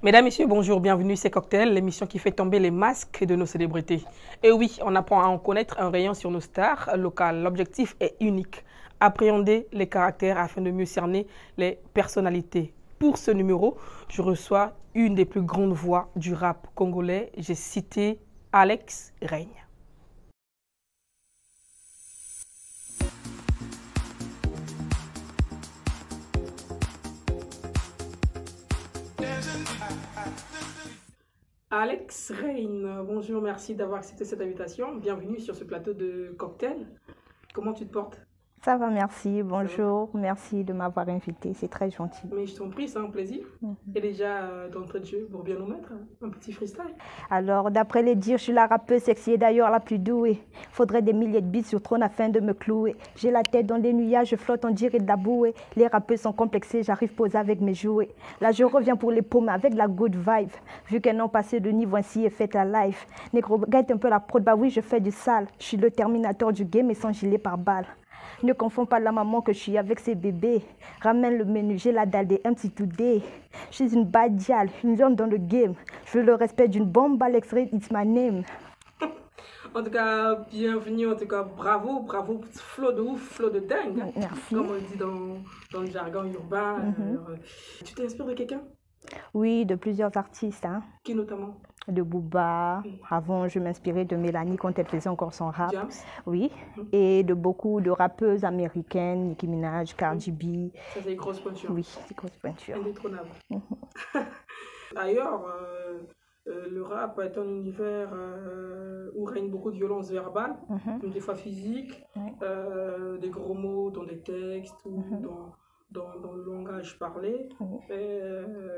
Mesdames, Messieurs, bonjour, bienvenue, c'est Cocktail, l'émission qui fait tomber les masques de nos célébrités. Et oui, on apprend à en connaître un rayon sur nos stars locales. L'objectif est unique, appréhender les caractères afin de mieux cerner les personnalités. Pour ce numéro, je reçois une des plus grandes voix du rap congolais. J'ai cité Alex Reigne. Alex Reigne, bonjour, merci d'avoir accepté cette invitation. Bienvenue sur ce plateau de Cocktail. Comment tu te portes? Ça va, merci. Bonjour, merci de m'avoir invité. C'est très gentil. Mais je t'en prie, c'est un plaisir. Et déjà, d'entrée de jeu, pour bien nous mettre, un petit freestyle. Alors, d'après les dires, je suis la rappeuse sexy et d'ailleurs la plus douée. Faudrait des milliers de beats sur trône afin de me clouer. J'ai la tête dans les nuages, je flotte, on dirait de la bouée. Les rappeurs sont complexés, j'arrive posé avec mes jouets. Là, je reviens pour les paumes avec la good vibe. Vu qu'elles n'ont passé de niveau ainsi et fait la life. Négro, guette un peu la prod, bah oui, je fais du sale. Je suis le terminateur du game et sans gilet par balle. Ne confonds pas la maman que je suis avec ses bébés. Ramène le menu, j'ai la dalle des MC Today. Je suis une bad gal, une lionne dans le game. Je veux le respect d'une bombe, Alex Reigne, it's my name. En tout cas, bienvenue, en tout cas, bravo, bravo, flow de ouf, flow de dingue. Merci. Comme on dit dans le jargon urbain. Tu t'inspires de quelqu'un? Oui, de plusieurs artistes. Hein. Qui notamment? De Booba. Avant, je m'inspirais de Mélanie quand elle faisait encore son rap. James. Oui. Et de beaucoup de rappeuses américaines, Nicki Minaj, Cardi B. Ça, c'est une grosse pointure. Oui, c'est grosse pointure. Indétrônable. D'ailleurs, le rap est un univers où règne beaucoup de violence verbale, même des fois physique, des gros mots dans des textes ou dans le langage parlé.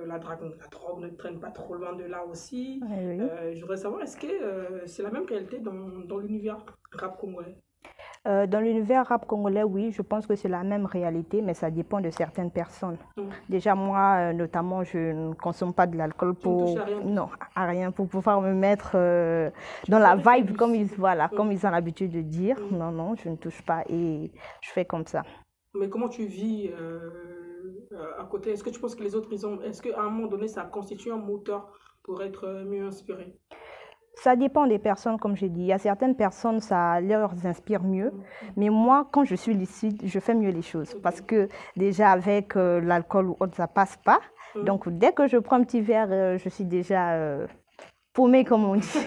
La drogue ne traîne pas trop loin de là aussi. Je voudrais savoir, est-ce que c'est la même réalité dans l'univers rap congolais? Dans l'univers rap congolais, oui, je pense que c'est la même réalité, mais ça dépend de certaines personnes. Déjà, moi, notamment, je ne consomme pas de l'alcool pour... Non, à rien, pour pouvoir me mettre dans la vibe, comme ils ont l'habitude de dire. Non, non, je ne touche pas et je fais comme ça. Mais comment tu vis à côté? Est-ce que tu penses que les autres, est-ce qu'à un moment donné, ça constitue un moteur pour être mieux inspiré? Ça dépend des personnes, comme je dis. Il y a certaines personnes, ça leur inspire mieux. Mais moi, quand je suis lucide, je fais mieux les choses. Parce que déjà, avec l'alcool ou autre, ça passe pas. Donc, dès que je prends un petit verre, je suis déjà paumée, comme on dit.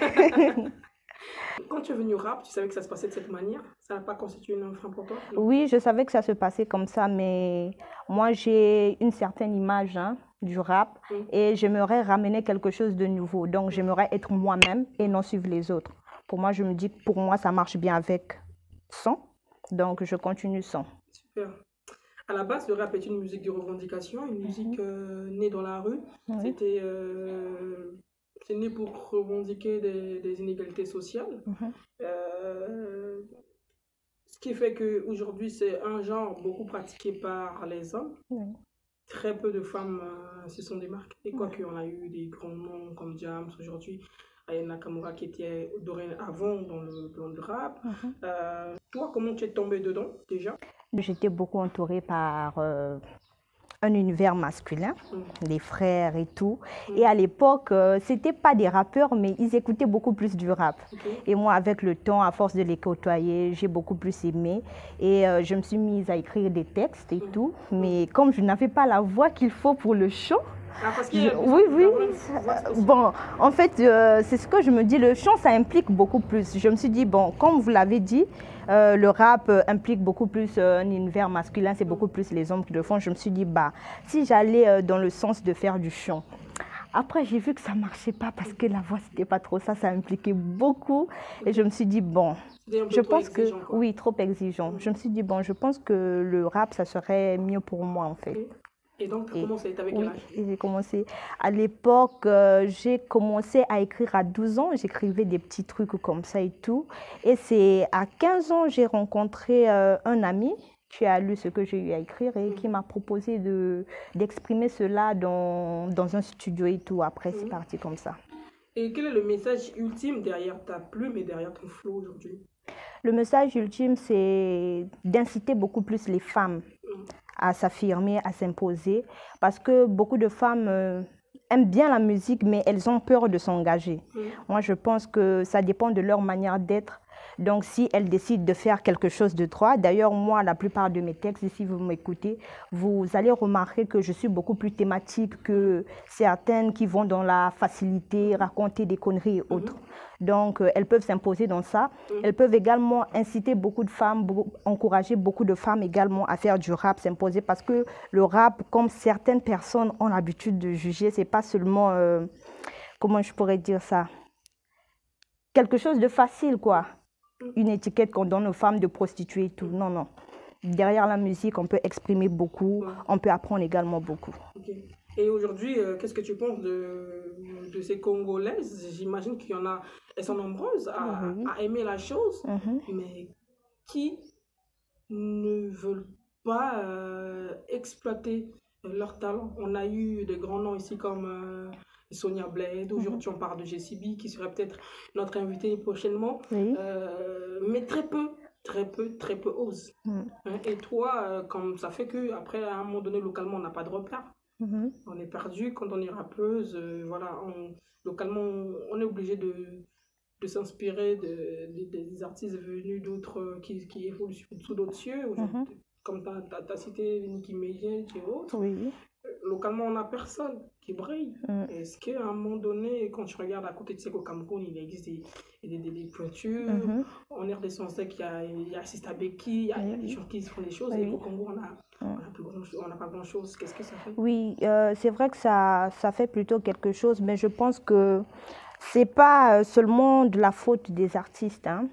Quand tu es venu au rap, tu savais que ça se passait de cette manière? Ça n'a pas constitué une influence pour toi? Oui, je savais que ça se passait comme ça, mais moi, j'ai une certaine image du rap et j'aimerais ramener quelque chose de nouveau. Donc, j'aimerais être moi-même et non suivre les autres. Pour moi, je me dis que pour moi, ça marche bien avec son. Donc, je continue son. Super. À la base, le rap est une musique de revendication, une musique née dans la rue. C'est né pour revendiquer des inégalités sociales. Ce qui fait qu'aujourd'hui, c'est un genre beaucoup pratiqué par les hommes. Très peu de femmes se sont démarquées. Et quoique on a eu des grands noms comme James aujourd'hui, Aya Nakamura qui était avant dans le rap. Toi, comment tu es tombée dedans déjà? J'étais beaucoup entourée par un univers masculin, les frères et tout. Et à l'époque, c'était pas des rappeurs, mais ils écoutaient beaucoup plus du rap. Et moi, avec le temps, à force de les côtoyer, j'ai beaucoup plus aimé. Et je me suis mise à écrire des textes et tout. Mais comme je n'avais pas la voix qu'il faut pour le chant, oui. Bon, en fait, c'est ce que je me dis, le chant, ça implique beaucoup plus. Je me suis dit, bon, comme vous l'avez dit, le rap implique beaucoup plus un univers masculin, c'est beaucoup plus les hommes qui le font. Je me suis dit, bah, si j'allais dans le sens de faire du chant. Après, j'ai vu que ça ne marchait pas parce que la voix, c'était pas trop ça, ça impliquait beaucoup. Et je me suis dit, bon, je pense que... Oui, trop exigeant. Je me suis dit, bon, je pense que le rap, ça serait mieux pour moi, en fait. Et donc, tu as commencé avec quel âge? J'ai commencé. À l'époque, j'ai commencé à écrire à 12 ans. J'écrivais des petits trucs comme ça et tout. Et c'est à 15 ans, j'ai rencontré un ami qui a lu ce que j'ai eu à écrire et qui m'a proposé d'exprimer cela dans un studio et tout. Après, c'est parti comme ça. Et quel est le message ultime derrière ta plume et derrière ton flow aujourd'hui? Le message ultime, c'est d'inciter beaucoup plus les femmes à s'affirmer, à s'imposer. Parce que beaucoup de femmes aiment bien la musique, mais elles ont peur de s'engager. Moi, je pense que ça dépend de leur manière d'être. Donc, si elles décident de faire quelque chose de droit, d'ailleurs, moi, la plupart de mes textes, si vous m'écoutez, vous allez remarquer que je suis beaucoup plus thématique que certaines qui vont dans la facilité, raconter des conneries et autres. Donc, elles peuvent s'imposer dans ça. Elles peuvent également inciter beaucoup de femmes, encourager beaucoup de femmes également à faire du rap, s'imposer, parce que le rap, comme certaines personnes ont l'habitude de juger, c'est pas seulement, comment je pourrais dire ça, quelque chose de facile, quoi. Une étiquette qu'on donne aux femmes de prostituées et tout. Non, non. Derrière la musique, on peut exprimer beaucoup, on peut apprendre également beaucoup. Okay. Et aujourd'hui, qu'est-ce que tu penses de ces Congolaises? J'imagine qu'il y en a, elles sont nombreuses à aimer la chose, mais qui ne veulent pas exploiter leur talent. On a eu des grands noms ici comme Sonia Blade, aujourd'hui on parle de JCB qui serait peut-être notre invité prochainement, mais très peu osent. Et toi, comme ça fait qu'après, à un moment donné, localement, on n'a pas de repère. On est perdu quand on est rappeuse. Voilà, localement, on est obligé de s'inspirer des artistes venus d'autres qui évoluent sous d'autres cieux. Comme tu as cité Nicki Minaj et autres. Localement, on n'a personne qui brille. Est-ce qu'à un moment donné, quand tu regardes à côté, tu sais qu'au Cameroun, il existe des pointures, en RDC, il y a Sista Becky, il y a des gens qui font des choses, et au Congo, on n'a pas grand-chose. Qu'est-ce que ça fait? Oui, c'est vrai que ça fait plutôt quelque chose, mais je pense que c'est pas seulement de la faute des artistes, hein,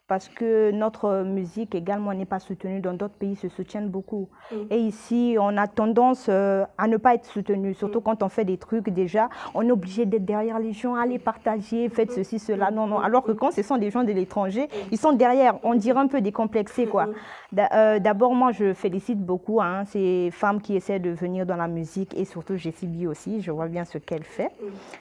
parce que notre musique également n'est pas soutenue. Dans d'autres pays, se soutiennent beaucoup. Et ici, on a tendance à ne pas être soutenu, surtout quand on fait des trucs déjà. On est obligé d'être derrière les gens, aller partager, faites ceci, cela. Non, non. Alors que quand ce sont des gens de l'étranger, ils sont derrière. On dirait un peu décomplexés, quoi. D'abord, moi, je félicite beaucoup ces femmes qui essaient de venir dans la musique et surtout JCB aussi. Je vois bien ce qu'elle fait.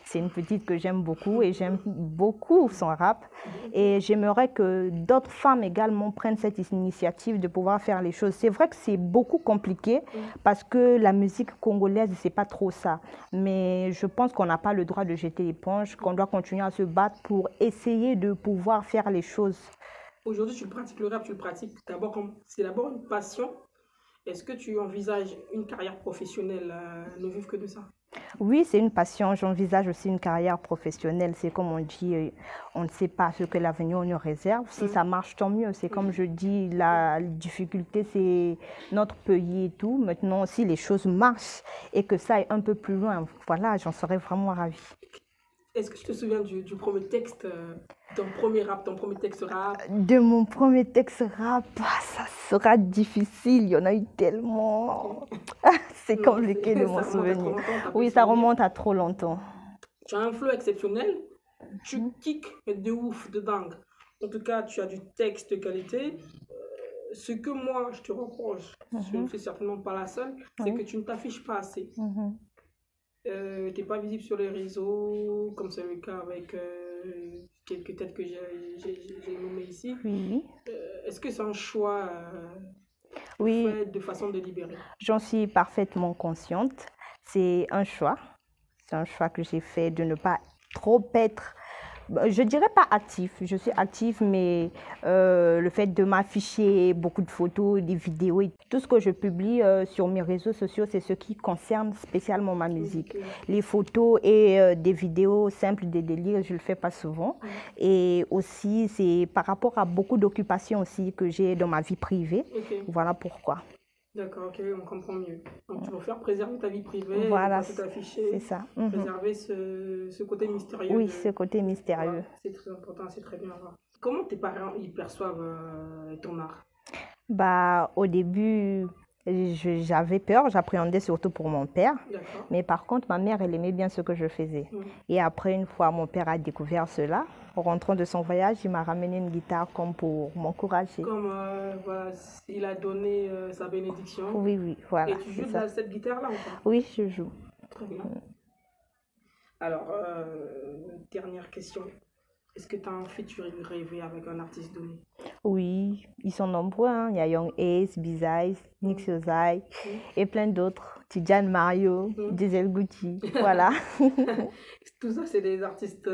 C'est une petite que j'aime beaucoup et j'aime beaucoup son rap. Et j'aimerais que d'autres femmes également prennent cette initiative de pouvoir faire les choses. C'est vrai que c'est beaucoup compliqué parce que la musique congolaise, c'est pas trop ça. Mais je pense qu'on n'a pas le droit de jeter l'éponge, qu'on doit continuer à se battre pour essayer de pouvoir faire les choses. Aujourd'hui, tu pratiques le rap, tu le pratiques d'abord comme c'est d'abord une passion. Est-ce que tu envisages une carrière professionnelle, ne vivre que de ça? Oui, c'est une passion. J'envisage aussi une carrière professionnelle. C'est comme on dit, on ne sait pas ce que l'avenir nous réserve. Si ça marche, tant mieux. C'est comme je dis, la difficulté, c'est notre pays et tout. Maintenant, si les choses marchent et que ça aille un peu plus loin, voilà, j'en serais vraiment ravie. Est-ce que tu te souviens du premier texte, ton premier texte rap? De mon premier texte rap, ça sera difficile, il y en a eu tellement. C'est compliqué de m'en souvenir. Oui, ça remonte à trop longtemps. Tu as un flow exceptionnel, tu kicks de ouf, de dingue. En tout cas, tu as du texte de qualité. Ce que moi, je te reproche, je ne suis certainement pas la seule, c'est que tu ne t'affiches pas assez. Tu n'es pas visible sur les réseaux, comme c'est le cas avec quelques têtes que j'ai nommées ici. Est-ce que c'est un choix fait de façon délibérée? J'en suis parfaitement consciente. C'est un choix. C'est un choix que j'ai fait de ne pas trop être, je dirais pas actif. Je suis active, mais le fait de m'afficher beaucoup de photos, des vidéos, et tout ce que je publie sur mes réseaux sociaux, c'est ce qui concerne spécialement ma musique. Les photos et des vidéos simples, des délires, je le fais pas souvent. Et aussi, c'est par rapport à beaucoup d'occupations aussi que j'ai dans ma vie privée. Voilà pourquoi. D'accord, ok, on comprend mieux. Donc, tu vas faire préserver ta vie privée, voilà, pas tout afficher, c'est ça. Préserver ce côté mystérieux. Oui, ce côté mystérieux. Voilà, c'est très important, c'est très bien. Comment tes parents ils perçoivent ton art? Au début, j'avais peur, j'appréhendais surtout pour mon père. Mais par contre, ma mère, elle aimait bien ce que je faisais. Et après, une fois, mon père a découvert cela. En rentrant de son voyage, il m'a ramené une guitare comme pour m'encourager. Comme voilà, il a donné sa bénédiction. Oui, voilà. Et tu joues de cette guitare-là ou pas? Oui, je joue. Très bien. Alors, dernière question. Est-ce que tu as un futur rêvé avec un artiste donné? Oui, ils sont nombreux. Il y a Young Ace, Bizaiz, Nick Sozai et plein d'autres Tidjane Mario, Diesel Gucci, voilà. Tout ça, c'est des artistes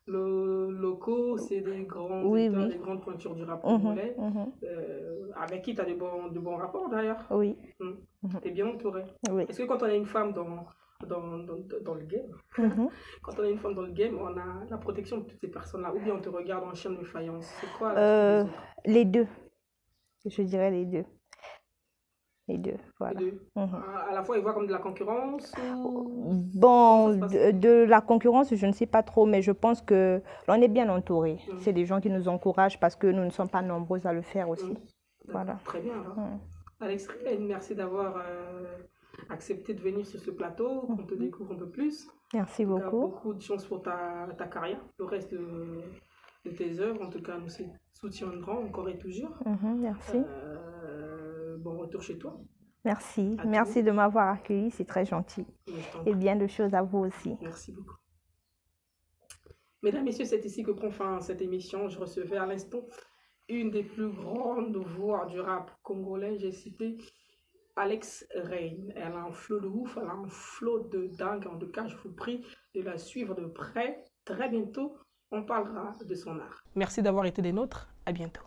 locaux, c'est des grands auteurs, des grandes pointures du rap congolais, avec qui tu as de bons rapports d'ailleurs. Oui. Tu es bien entourée. Oui. Est-ce que quand on a une femme dans le game, quand on a une femme dans le game, on a la protection de toutes ces personnes-là, ou bien on te regarde en chien de faïence? C'est quoi les deux. Je dirais les deux. Les deux, voilà. Les deux. À la fois, ils voient comme de la concurrence Bon, de la concurrence, je ne sais pas trop, mais je pense que l'on est bien entouré. C'est des gens qui nous encouragent parce que nous ne sommes pas nombreux à le faire aussi. Voilà. Très bien. Alex Rilaine, merci d'avoir accepté de venir sur ce plateau, qu'on te découvre un peu plus. Merci beaucoup. Beaucoup de chance pour ta carrière, le reste de tes œuvres. En tout cas, nous soutiendrons encore et toujours. Merci. Bon retour chez toi. Merci. Merci de m'avoir accueilli, c'est très gentil. Et bien de choses à vous aussi. Merci beaucoup. Mesdames, Messieurs, c'est ici que prend fin cette émission. Je recevais à l'instant une des plus grandes voix du rap congolais. J'ai cité Alex Rilaine. Elle a un flow de ouf, elle a un flow de dingue. En tout cas, je vous prie de la suivre de près. Très bientôt, on parlera de son art. Merci d'avoir été des nôtres. À bientôt.